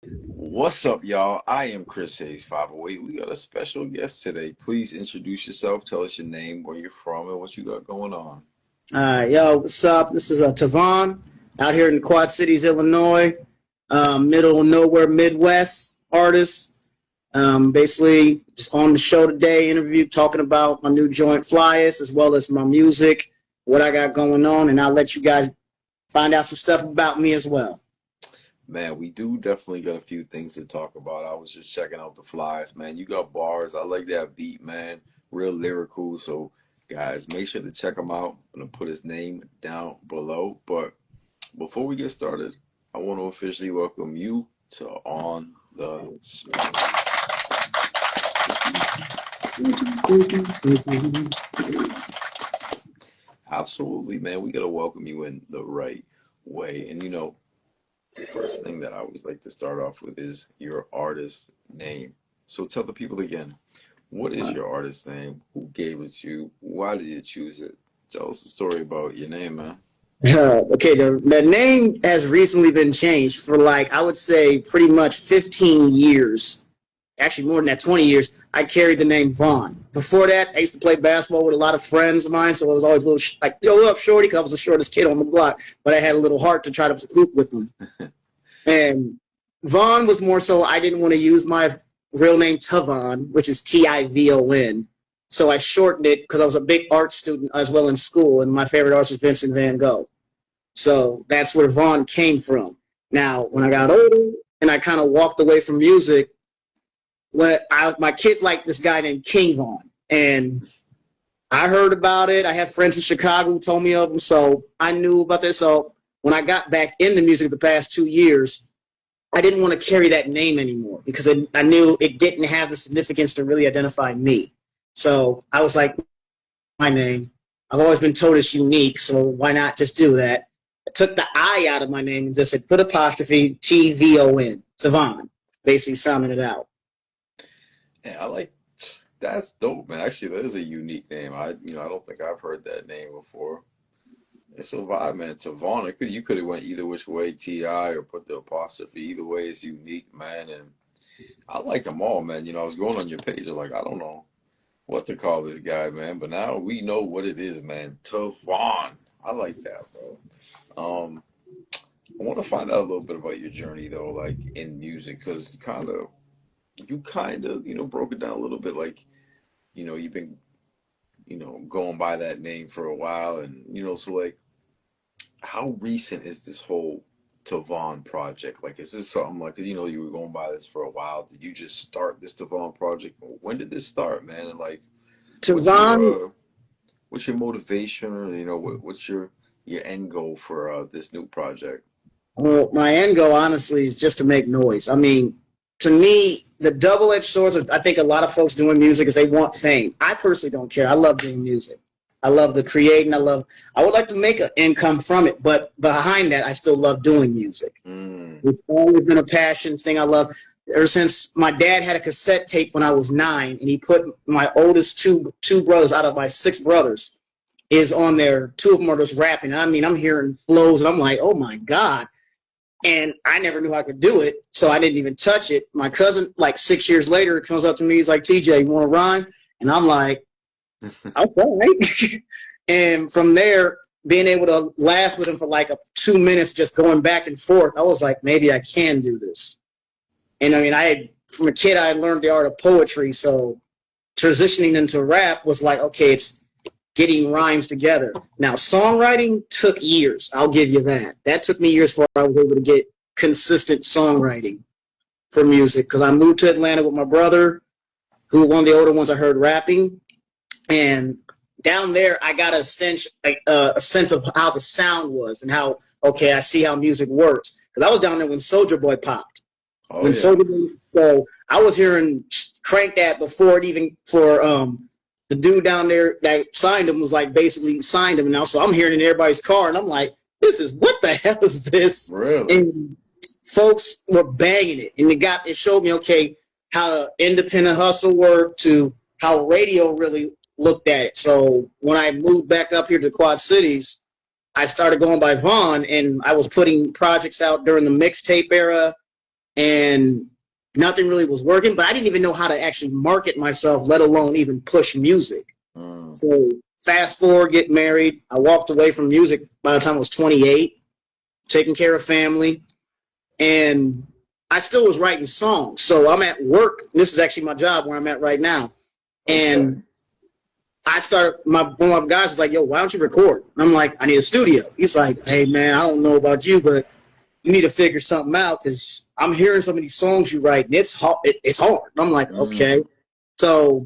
What's up, y'all? I am Chris Hayes 508. We got a special guest today. Please introduce yourself, tell us your name, where you're from, and what you got going on. Yo, what's up? This is Tavon out here in the Quad Cities, Illinois, middle of nowhere, Midwest artist. Basically, just on the show today, interview talking about my new joint Flyers as well as my music, what I got going on, and I'll let you guys find out some stuff about me as well. Man, we do definitely got a few things to talk about. I was just checking out the flies, man. You got bars. I like that beat, man. Real lyrical. So, guys, make sure to check him out. I'm going to put his name down below. But before we get started, I want to officially welcome you to On the Spot. Absolutely, man. We got to welcome you in the right way. And, the first thing that I always like to start off with is your artist name. So tell the people again, what is your artist name? Who gave it to you? Why did you choose it? Tell us a story about your name, man. Okay, the name has recently been changed for I would say pretty much 15 years. Actually more than that, 20 years, I carried the name Vaughn. Before that, I used to play basketball with a lot of friends of mine, so I was always a little yo, what up, shorty, because I was the shortest kid on the block, but I had a little heart to try to hoop with them. And Vaughn was more so I didn't want to use my real name Tavon, which is Tivon. So I shortened it because I was a big art student as well in school, and my favorite artist was Vincent Van Gogh. So that's where Vaughn came from. Now, when I got older and I kind of walked away from music, my kids like this guy named King Vaughn, and I heard about it. I have friends in Chicago who told me of him, so I knew about this. So when I got back into music the past 2 years, I didn't want to carry that name anymore because I knew it didn't have the significance to really identify me. So I was like, my name. I've always been told it's unique, so why not just do that? I took the I out of my name and just said put apostrophe Tvon, Tavon, basically sounding it out. Yeah, I like that's dope, man. Actually, that is a unique name. I don't think I've heard that name before. It's a vibe, man. Tavon, you could have went either which way, Ti or put the apostrophe. Either way, it's unique, man. And I like them all, man. I was going on your page, I'm like, I don't know what to call this guy, man. But now we know what it is, man. Tavon. I like that, bro. I want to find out a little bit about your journey, though, like in music, because you kind of, broke it down a little bit. Like, you've been, going by that name for a while, and so like, how recent is this whole Tavon project? Like, is this something like, 'cause, you were going by this for a while. Did you just start this Tavon project? When did this start, man? And like, what's Tavon, what's your motivation, or what's your end goal for this new project? well, my end goal, honestly, is just to make noise. I mean, to me, the double-edged swords of I think a lot of folks doing music is they want fame. I personally don't care. I love doing music. I love the creating. I would like to make an income from it, but behind that, I still love doing music. Mm. It's always been a passion thing I love. Ever since my dad had a cassette tape when I was 9, and he put my oldest two brothers out of my 6 brothers is on there. 2 of them are just rapping. I mean, I'm hearing flows, and I'm like, oh my god! And I never knew I could do it, so I didn't even touch it. My cousin, like 6 years later, comes up to me. He's like, TJ, you want to rhyme? And I'm like, okay. And from there, being able to last with him for like 2 minutes, just going back and forth, I was like, maybe I can do this. And I mean, from a kid, I learned the art of poetry, so transitioning into rap was like, okay, it's getting rhymes together. Now, songwriting took years. I'll give you that. That took me years before I was able to get consistent songwriting for music because I moved to Atlanta with my brother, who one of the older ones I heard rapping. And down there, I got a sense of how the sound was and how, okay, I see how music works. Because I was down there when Soulja Boy popped. Oh When yeah. Soulja Boy, so I was hearing Crank That before it even for the dude down there that signed him was like basically signed him now. So I'm hearing it in everybody's car, and I'm like, what the hell is this? Really? And folks were banging it, and it showed me, okay, how independent hustle worked to how radio really looked at it. So when I moved back up here to Quad Cities, I started going by Vaughn, and I was putting projects out during the mixtape era and nothing really was working, but I didn't even know how to actually market myself, let alone even push music. So fast forward, get married. I walked away from music by the time I was 28, taking care of family, and I still was writing songs. So I'm at work. This is actually my job where I'm at right now. And I started, one of my guys was like, yo, why don't you record? And I'm like, I need a studio. He's like, hey, man, I don't know about you, but you need to figure something out because I'm hearing some of these songs you write, and it's hard. It's hard. And I'm like, okay. So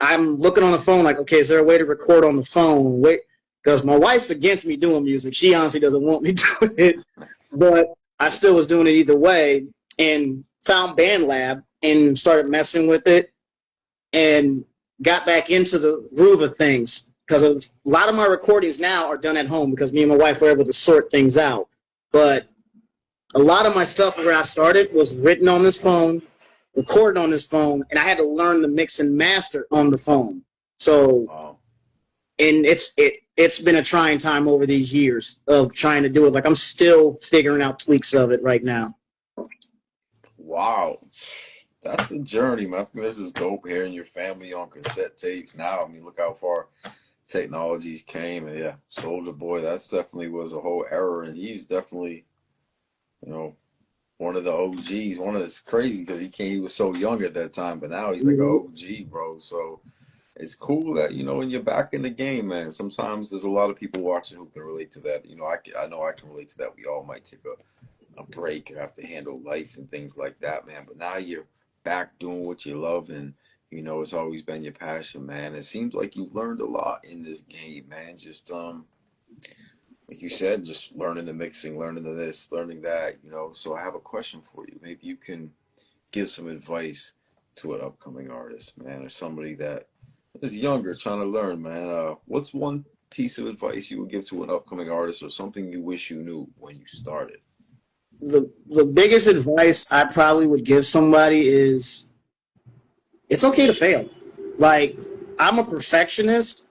I'm looking on the phone like, okay, is there a way to record on the phone? Wait, because my wife's against me doing music. She honestly doesn't want me doing it, but I still was doing it either way, and found BandLab and started messing with it and got back into the groove of things because a lot of my recordings now are done at home because me and my wife were able to sort things out. But a lot of my stuff where I started was written on this phone, recorded on this phone, and I had to learn the mix and master on the phone. So, and it's been a trying time over these years of trying to do it. Like I'm still figuring out tweaks of it right now. Wow. That's a journey, man. I think this is dope hearing your family on cassette tapes now. I mean, look how far technologies came. And yeah, Soulja Boy, that's definitely was a whole era. And he's definitely, you know, one of the OGs. One of it's crazy because he was so young at that time, but now he's like an OG, bro. So it's cool that, you know, when you're back in the game, man, sometimes there's a lot of people watching who can relate to that. You know, I know I can relate to that. We all might take a break or have to handle life and things like that, man. But now you're back doing what you love, and you know it's always been your passion, man. It seems like you've learned a lot in this game, man. Just like you said, just learning the mixing, learning the this, learning that, you know. So I have a question for you. Maybe you can give some advice to an upcoming artist, man, or somebody that is younger trying to learn, man. What's one piece of advice you would give to an upcoming artist, or something you wish you knew when you started? The biggest advice I probably would give somebody is it's okay to fail. Like, I'm a perfectionist,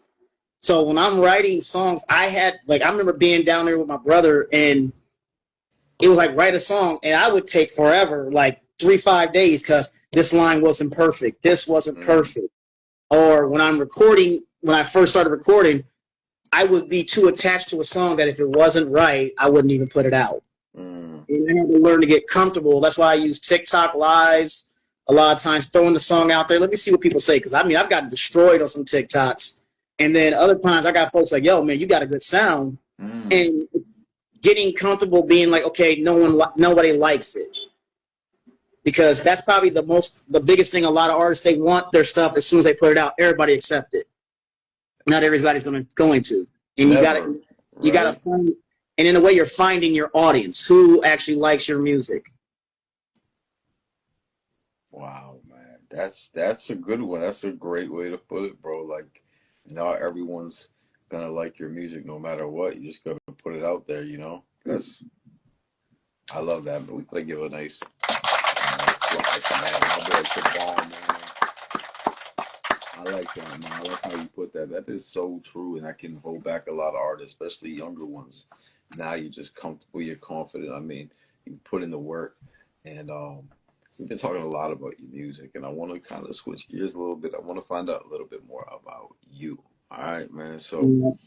so when I'm writing songs, I remember being down there with my brother, and it was like, write a song, and I would take forever, like 3-5 days, because this line wasn't perfect, this wasn't perfect. Or when I'm recording, when I first started recording, I would be too attached to a song that if it wasn't right, I wouldn't even put it out. And I had to learn to get comfortable. That's why I use TikTok lives a lot of times, throwing the song out there. Let me see what people say, because I mean, I've gotten destroyed on some TikToks. And then other times I got folks like, yo, man, you got a good sound. And getting comfortable being like, okay, nobody likes it. Because that's probably the biggest thing. A lot of artists, they want their stuff as soon as they put it out, everybody accept it. Not everybody's going to. And you got to find, and in a way, you're finding your audience who actually likes your music. Wow, man, that's a good one. That's a great way to put it, bro. Like, not everyone's gonna like your music no matter what. You just gotta put it out there, you know. I love that. But we gotta give a nice, man. My boy Tavon, man. I like that, man. I like how you put that. That is so true, and I can hold back a lot of artists, especially younger ones. Now you're just comfortable, you're confident. I mean, you put in the work, and we've been talking a lot about your music, and I want to kind of switch gears a little bit. I want to find out a little bit more about you. All right, man. So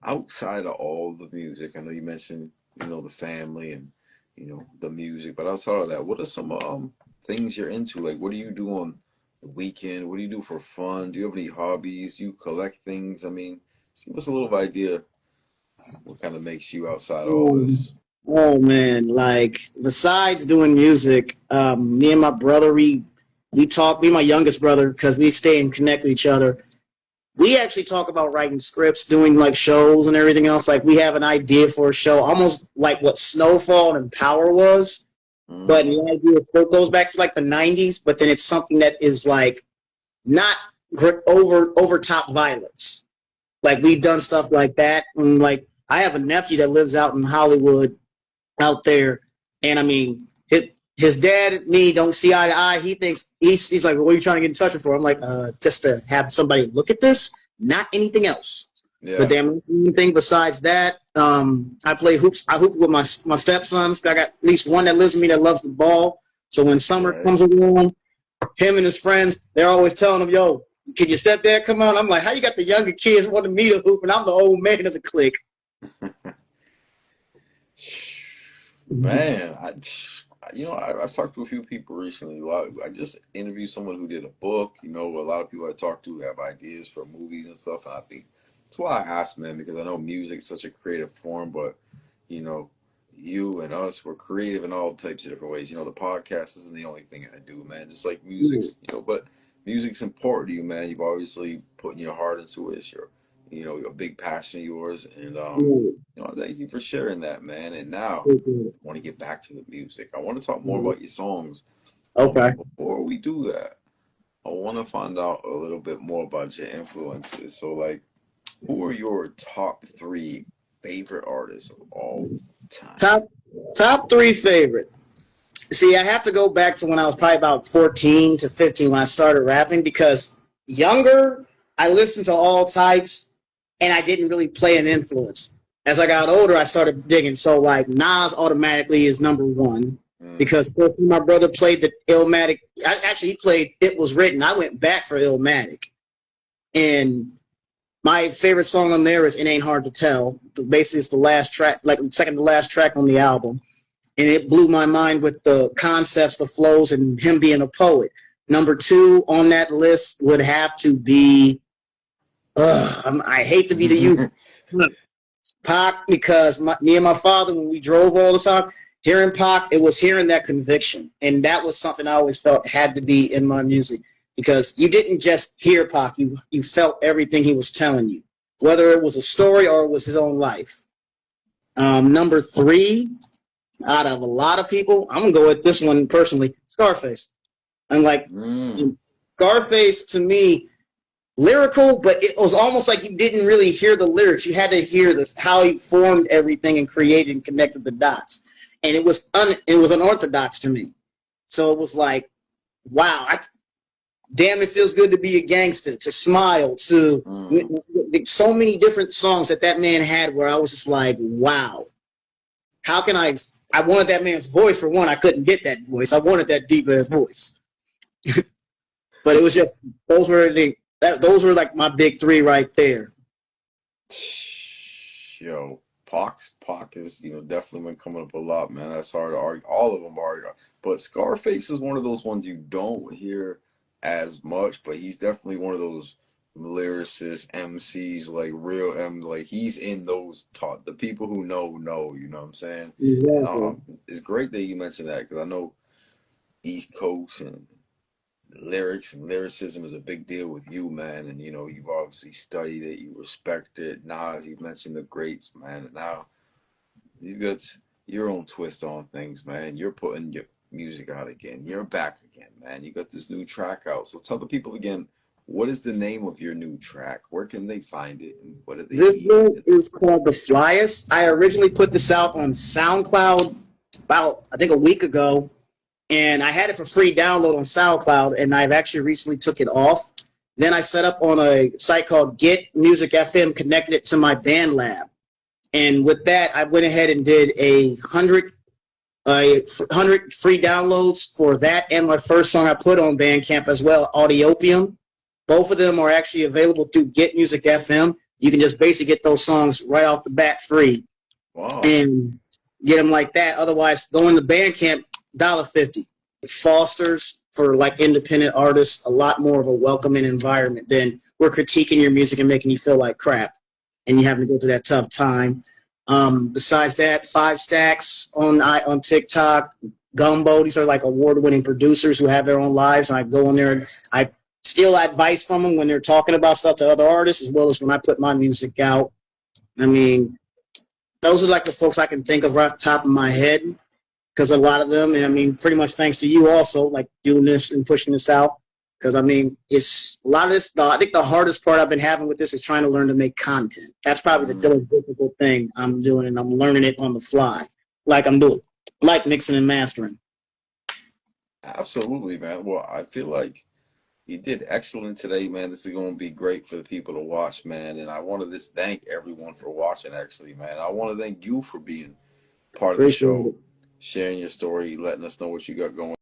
outside of all the music, I know you mentioned, you know, the family and, you know, the music, but outside of that, what are some things you're into? Like, what do you do on the weekend? What do you do for fun? Do you have any hobbies? Do you collect things? I mean, just give us a little idea what kind of makes you outside of all this. Oh man, like besides doing music, me and my brother, we talk, me and my youngest brother, because we stay and connect with each other. We actually talk about writing scripts, doing like shows and everything else. Like we have an idea for a show, almost like what Snowfall and Power was. But the idea still goes back to like the 90s, but then it's something that is like not over top violence. Like we've done stuff like that. And like I have a nephew that lives out in Hollywood out there, and I mean his dad and me don't see eye to eye. He thinks he's like, well, what are you trying to get in touch with for? I'm like, just to have somebody look at this, not anything else. Yeah. But damn anything besides that. I play hoops. I hoop with my stepsons. I got at least one that lives with me that loves the ball. So when summer Right. comes along, him and his friends, they're always telling him, yo, can your stepdad come on? I'm like, how you got the younger kids wanting me to hoop and I'm the old man of the clique? Man, I've talked to a few people recently. I just interviewed someone who did a book. You know, a lot of people I talk to have ideas for movies and stuff. And I think that's why I asked, man, because I know music is such a creative form, but you know, you and us, we're creative in all types of different ways. You know, the podcast isn't the only thing I do, man. Just like music's, but music's important to you, man. You've obviously putting your heart into it. It's your big passion of yours, and thank you for sharing that, man. And now I want to get back to the music. I want to talk more about your songs. Okay. But before we do that, I want to find out a little bit more about your influences. So, like, who are your top three favorite artists of all time? Top three favorite. See, I have to go back to when I was probably about 14 to 15 when I started rapping because younger, I listened to all types and I didn't really play an influence. As I got older, I started digging. So, like, Nas automatically is number one Mm, because my brother played the Illmatic. Actually, he played It Was Written. I went back for Illmatic. And my favorite song on there is It Ain't Hard to Tell. Basically, it's the last track, like second to last track on the album. And it blew my mind with the concepts, the flows, and him being a poet. Number two on that list would have to be, I hate to be the mm. youth, Pac, because me and my father, when we drove all the time, hearing Pac, it was hearing that conviction. And that was something I always felt had to be in my music because you didn't just hear Pac, you felt everything he was telling you, whether it was a story or it was his own life. Number three, out of a lot of people, I'm gonna go with this one personally, Scarface. And like Scarface to me, lyrical, but it was almost like you didn't really hear the lyrics. You had to hear this how he formed everything and created and connected the dots. And it was unorthodox to me. So it was like, wow, damn, it feels good to be a gangster, to smile, to so many different songs that man had where I was just like, wow, how can I wanted that man's voice for one. I couldn't get that voice. I wanted that deep ass voice. But it was just those were like my big three right there. Yo, Pac is definitely been coming up a lot, man. That's hard to argue. All of them are, but Scarface is one of those ones you don't hear as much. But he's definitely one of those lyricists, MCs, like real like he's in those talk. The people who know. You know what I'm saying? And Exactly. it's great that you mentioned that because I know East Coast and lyrics and lyricism is a big deal with you, man. And you've obviously studied it, you respect it. Nas, you mentioned the greats, man. And now you got your own twist on things, man. You're putting your music out again. You're back again, man. You got this new track out. So tell the people again, what is the name of your new track? Where can they find it? And what do they This need? one is called The Flyest. I originally put this out on SoundCloud about, I think, a week ago. And I had it for free download on SoundCloud, and I've actually recently took it off. Then I set up on a site called Get Music FM, connected it to my BandLab. And with that, I went ahead and did a hundred free downloads for that and my first song I put on Bandcamp as well, Audiopium. Both of them are actually available through Get Music FM. You can just basically get those songs right off the bat free Wow. and get them like that. Otherwise, go into Bandcamp, $1.50. It fosters for like independent artists a lot more of a welcoming environment than we're critiquing your music and making you feel like crap and you having to go through that tough time. Besides that, Five Stacks on TikTok, Gumbo, these are like award-winning producers who have their own lives, and I go in there and I steal advice from them when they're talking about stuff to other artists, as well as when I put my music out. I mean, those are like the folks I can think of right off the top of my head, because a lot of them, and I mean, pretty much thanks to you also, like doing this and pushing this out. Because I mean, it's a lot of this. I think the hardest part I've been having with this is trying to learn to make content. That's probably the most difficult thing I'm doing, and I'm learning it on the fly, like I'm doing, like mixing and mastering. Absolutely, man. Well, I feel like you did excellent today, man. This is going to be great for the people to watch, man. And I want to just thank everyone for watching, actually, man. I want to thank you for being part of the Appreciate show, it. sharing your story, letting us know what you got going